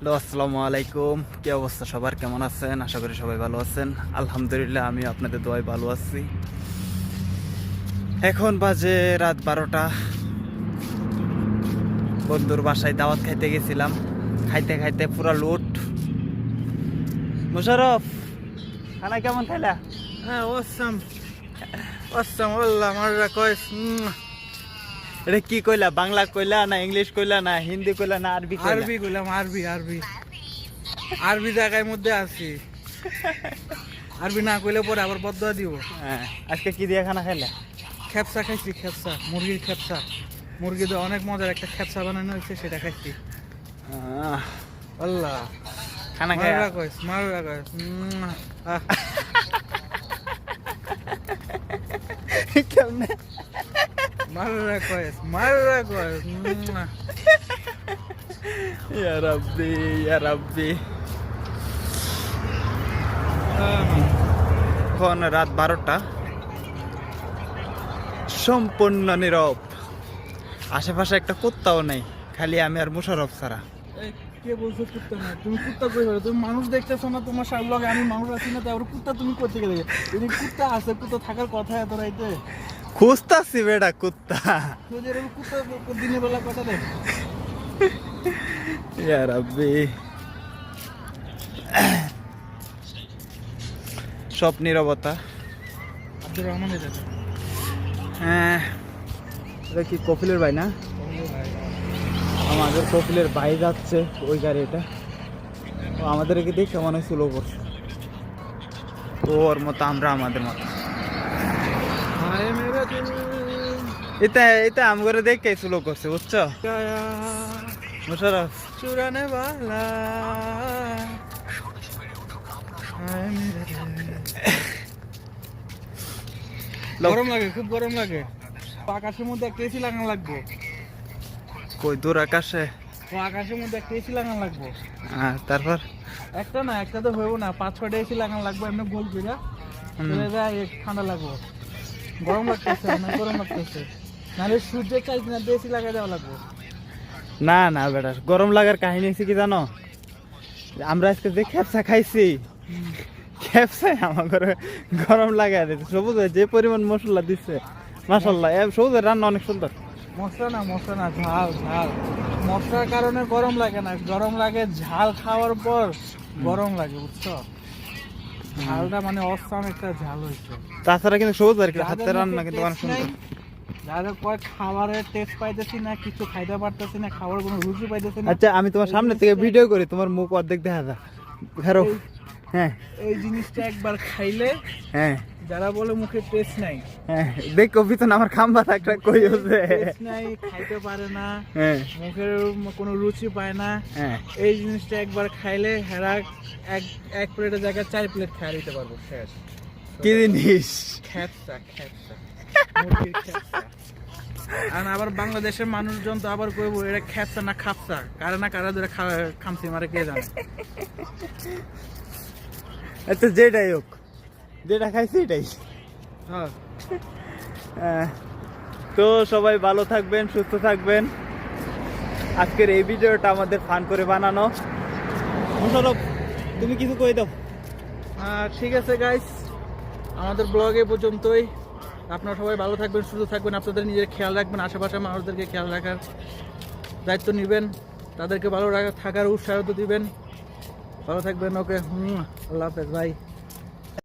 Hello, আসসালামু আলাইকুম। কি অবস্থা সবার, কেমন আছেন? আশা করি সবাই ভালো আছেন। আলহামদুলিল্লাহ, আমি আপনাদের দোয়ায় ভালো আছি। এখন বাজে রাত 12টা। বন্ধুর বাসায় দাওয়াত খাইতে গেছিলাম। খাইতে খাইতে পুরা লুট। মুশারফ, খানা কেমন খাইলা? হ্যাঁ, অসাম অসাম আল্লাহ মাররা কইস। এটা কি কইলা? বাংলা কইলা না ইংলিশ কইলা না হিন্দি কইলা না আরবি কইলা? আরবি কইলাম, আরবি জায়গার মধ্যে আছি। আরবি না কইলে পরে আবার বদয়া দিব। হ্যাঁ, আজকে কি দিয়ে খানা খাইলা? খেপসা খাইছি, খেপসা, মুরগির খেপসা। মুরগি দিয়ে অনেক মজার একটা খেপসা বানানো হয়েছে, সেটা খাইছি। আল্লাহ খানা খাই মাররা কইস, মাররা কইস। কেমনে? মাররা কইস, মাররা কইস। ইয়া রাব্বি, ইয়া রাব্বি। এখন রাত 12টা, সম্পূর্ণ নীরব। আশেপাশে একটা কুত্তাও নেই, খালি আমি আর মুশারফ ছাড়া। কে বলছো কুত্তা না? তুমি কুত্তা কই পারো? তুমি মানুষ দেখতেছো না? তোমার সামনে লগে আমি মানুষ আছি না, তারপর কুত্তা তুমি কোথা থেকে দেখে? যদি কুত্তা আছে, কুত্তা থাকার কথা এত রাইতে। খুঁজতাছি বেটা কুত্তা। তুই এরকম কুত্তা দিনের বেলা কথা দেখ। ইয়া রাব্বি। সব নীরবতা। আব্দুর রহমান এটা হ্যাঁ, এটা কি কপিলের ভাই না? আমাদের কপিলের ভাই যাচ্ছে ওই গাড়িটা। ও আমাদেরকে দেখে মনে হয় স্লো করছে। ওর মতো আমরা আমাদের মতো। এটা এটা আমগরে দেখে স্লো করছে, বুঝছো মুশারফ? চুরানে বালা গরম লাগে, খুব গরম লাগে। আকাশের মধ্যে একটা এসি লাগানো লাগবে। কই দূর আকাশে? তো আকাশের মধ্যে একটা এসি লাগানো লাগবে। তারপর একটা না, একটা তো হইব না, 5-6টা এসি লাগানো লাগবে। এমনি গোল করে চলে যায়, ঠান্ডা লাগবে। গরম লাগতেছে, অনেক গরম লাগতেছে। নাহলে সূর্যের চাই কিনা এসি লাগাই দেওয়া লাগবে। না না বেটা, গরম লাগার কাহিনী হচ্ছে কি জানো? আমরা আজকে যে খেপসা খাইছি, খেপসায় আমার ঘরে গরম লাগাই দিচ্ছে। সবুজ যে পরিমাণ মশলা দিচ্ছে, মাশাআল্লাহ। সবুজ রান্না অনেক সুন্দর। মশলা না, ঝাল ঝাল। মশলার কারণে গরম লাগে না, গরম লাগে ঝাল খাওয়ার পর গরম লাগে, বুঝছো? ঝালটা মানে অসাম একটা ঝাল হয়েছে। তাছাড়া কিন্তু সবুজ আর কি হাতের রান্না কিন্তু অনেক সুন্দর। যাদের কয় খাবারের টেস্ট পাইতেছি না, কিছু খাইতে পারতেছি না, খাবার কোনো রুচি পাইতেছি না। আচ্ছা, আমি তোমার সামনে থেকে ভিডিও করি, তোমার মুখ অর্ধেক দেখা যায়। ফেরো। হ্যাঁ, এই জিনিসটা একবার খাইলে, হ্যাঁ যারা বলে মুখে টেস্ট নাই, হ্যাঁ, দেখো পিছনে আমার খাম্বা একটা কই হচ্ছে। টেস্ট নাই, খাইতে পারে না, হ্যাঁ মুখের কোনো রুচি পায় না, হ্যাঁ, এই জিনিসটা একবার খাইলে হেরা এক প্লেটের জায়গায় 4 প্লেট খাই দিতে পারবো। শেষ। কি জিনিস? খেপসা, মুরগির খেপসা। আর আবার বাংলাদেশের মানুষজন তো আবার কইবো এটা খেপসা না খাপসা, কারা না কারা ধরে খামসি মারে কে জানে। আচ্ছা, যেটাই হোক, যেটা খাইছি এটাই। হ্যাঁ, তো সবাই ভালো থাকবেন, সুস্থ থাকবেন। আজকের এই ভিডিওটা আমাদের ফান করে বানানো। মুশারফ, তুমি কিছু কই দাও। ঠিক আছে গাইস, আমাদের ব্লগ এ পর্যন্তই। আপনারা সবাই ভালো থাকবেন, সুস্থ থাকবেন, আপনাদের নিজের খেয়াল রাখবেন, আশেপাশে মানুষদেরকে খেয়াল রাখার দায়িত্ব নেবেন, তাদেরকে ভালো থাকার উৎসাহ দিবেন। ভালো থাকবেন। ওকে, আল্লাহ হাফেজ, বাই।